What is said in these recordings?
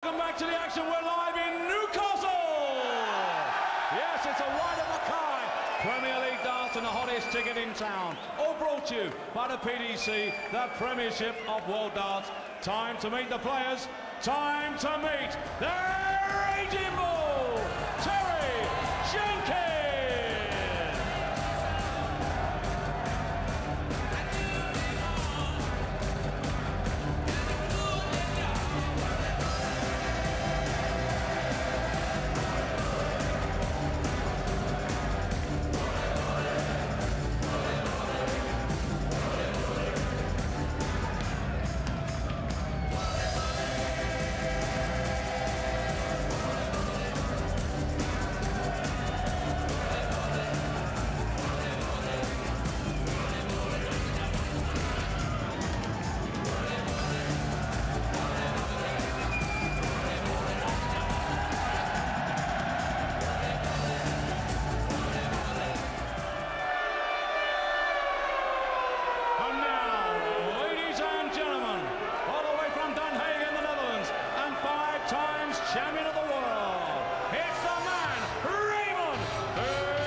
Welcome back to the action. We're live in Newcastle. Yes, it's a ride of a kind. Premier League darts and the hottest ticket in town. All brought to you by the PDC, the Premiership of World Darts. Time to meet the players. Time to meet the Raging Bull, Jenkins. Champion of the world, it's the man, Raymond van Barneveld.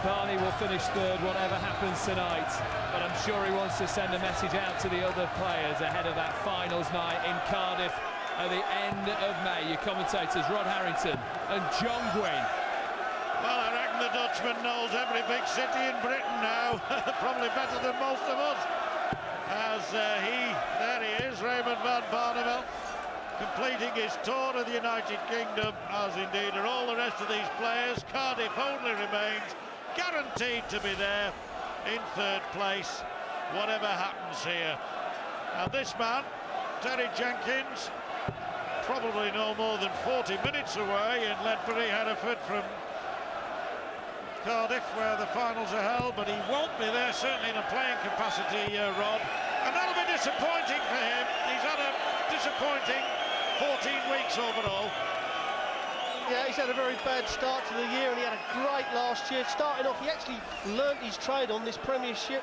Barney will finish third, whatever happens tonight, but I'm sure he wants to send a message out to the other players ahead of that finals night in Cardiff at the end of May. Your commentators, Rod Harrington and John Gwynn. Well, I reckon the Dutchman knows every big city in Britain now, probably better than most of us, as there he is, Raymond van Barneveld, completing his tour of the United Kingdom, as indeed are all the rest of these players. Cardiff only remains guaranteed to be there in third place, whatever happens here. And this man, Terry Jenkins, probably no more than 40 minutes away in Ledbury, Hereford, from Cardiff, where the finals are held, but he won't be there, certainly in a playing capacity, Rod. And that'll be disappointing for him. He's had a disappointing 14 weeks overall. Yeah, he's had a very bad start to the year, and he had a great last year. Starting off, he actually learnt his trade on this Premiership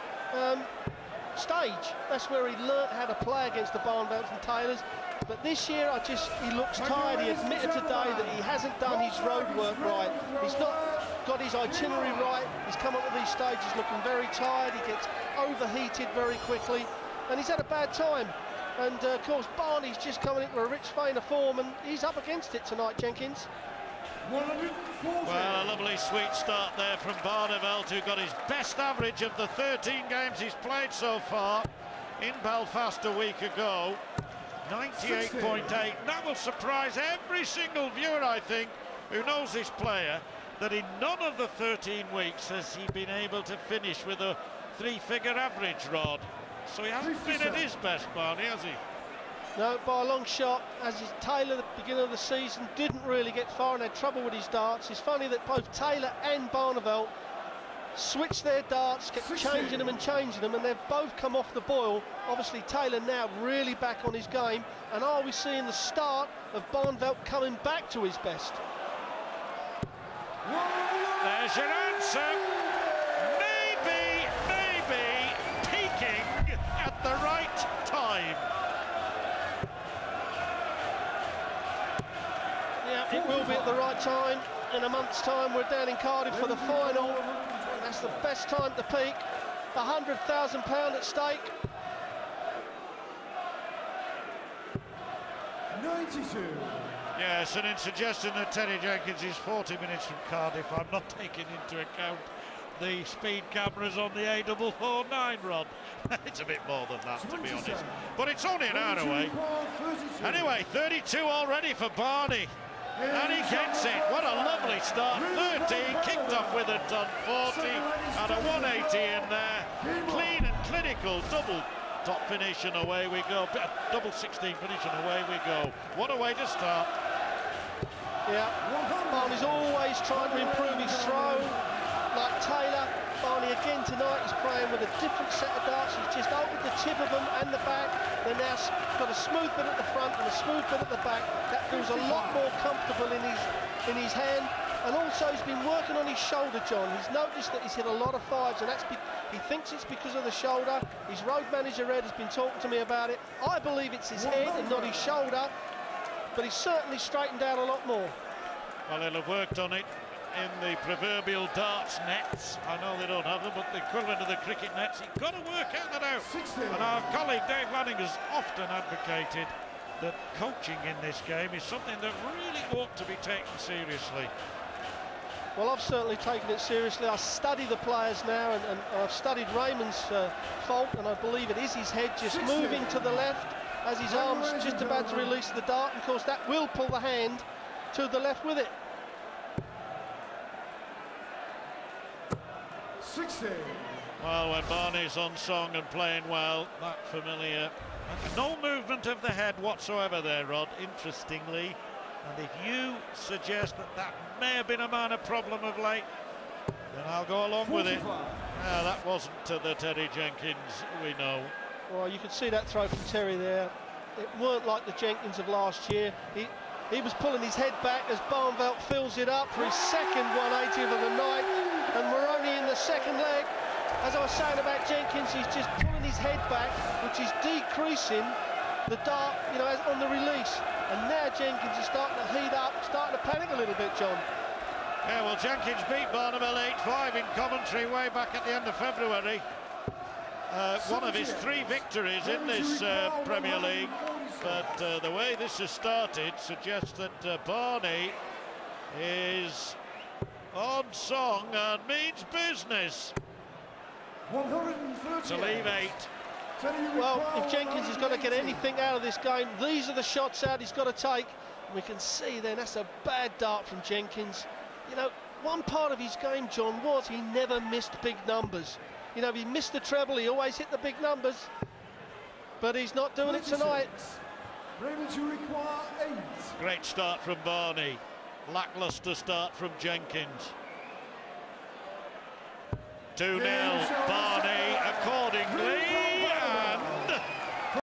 stage. That's where he learnt how to play against the Barnevelds and Taylors. But this year, he looks tired. He admitted today that he hasn't done his road work right. He's not got his itinerary right. He's come up to these stages looking very tired. He gets overheated very quickly, and he's had a bad time. And of course, Barney's just coming into a rich vein of form, and he's up against it tonight, Jenkins. Well, a lovely sweet start there from Barneveld, who got his best average of the 13 games he's played so far in Belfast a week ago. 98.8. That will surprise every single viewer, I think, who knows this player, that in none of the 13 weeks has he been able to finish with a three-figure average, Rod. So he hasn't been at his best, Barney, has he? No, by a long shot. As Taylor, at the beginning of the season, didn't really get far and had trouble with his darts. It's funny that both Taylor and Barneveld switched their darts, kept changing them, and they've both come off the boil. Obviously, Taylor now really back on his game. And are we seeing the start of Barneveld coming back to his best? There's your answer. Maybe peaking at the right time. Yeah, it will be at the right time. In a month's time, we're down in Cardiff for the final. That's the best time to peak. £100,000 at stake. 92. Yes, and in suggesting that Terry Jenkins is 40 minutes from Cardiff, I'm not taking into account the speed cameras on the A449, Rod. It's a bit more than that, to be honest. But it's only an hour away. Anyway, 32 already for Barney. And he gets it. What a lovely start. 13, kicked off with a ton, 40, and a 180 in there. Clean and clinical, double top finish, and away we go. Double 16 finish, and away we go. What a way to start. Yeah, Barney's always trying to improve his throw. Like Taylor, Barney again tonight is playing with a different set of darts. He's just opened the tip of them and the back. They're now got a smooth bit at the front and a smooth bit at the back. That feels a lot more comfortable in his hand. And also he's been working on his shoulder, John. He's noticed that he's hit a lot of fives, and he thinks it's because of the shoulder. His road manager Ed has been talking to me about it. I believe it's his head and not his shoulder, but he's certainly straightened out a lot more. Well, he'll have worked on it in the proverbial darts nets. I know they don't have them, but the equivalent of the cricket nets. You've got to work that out. And our colleague Dave Lanning has often advocated that coaching in this game is something that really ought to be taken seriously. Well, I've certainly taken it seriously. I study the players now, and I've studied Raymond's fault, and I believe it is his head just moving to the left as his arm's just about to release the dart. And of course, that will pull the hand to the left with it. 60. Well, when Barney's on song and playing well, that familiar. No movement of the head whatsoever there, Rod, interestingly. And if you suggest that that may have been a minor problem of late, then I'll go along with it. No, that wasn't the Terry Jenkins we know. Well, you could see that throw from Terry there. It weren't like the Jenkins of last year. He was pulling his head back as Barneveld fills it up for his second 180 of the night, and we're only in the second leg. As I was saying about Jenkins, he's just pulling his head back, which is decreasing the dart, you know, on the release. And now Jenkins is starting to heat up, starting to panic a little bit, John. Yeah, well, Jenkins beat Barneveld 8-5 in Coventry way back at the end of February. One of his 3 victories in this Premier League. But the way this has started suggests that Barney is on song and means business. 130 to leave 8. Well, if Jenkins has got to get anything out of this game, these are the shots out he's got to take. We can see then that's a bad dart from Jenkins. You know, one part of his game, John, was he never missed big numbers. You know, if he missed the treble, he always hit the big numbers. But he's not doing it tonight. Raymond, you require 8. Great start from Barney. Lacklustre start from Jenkins. 2-0.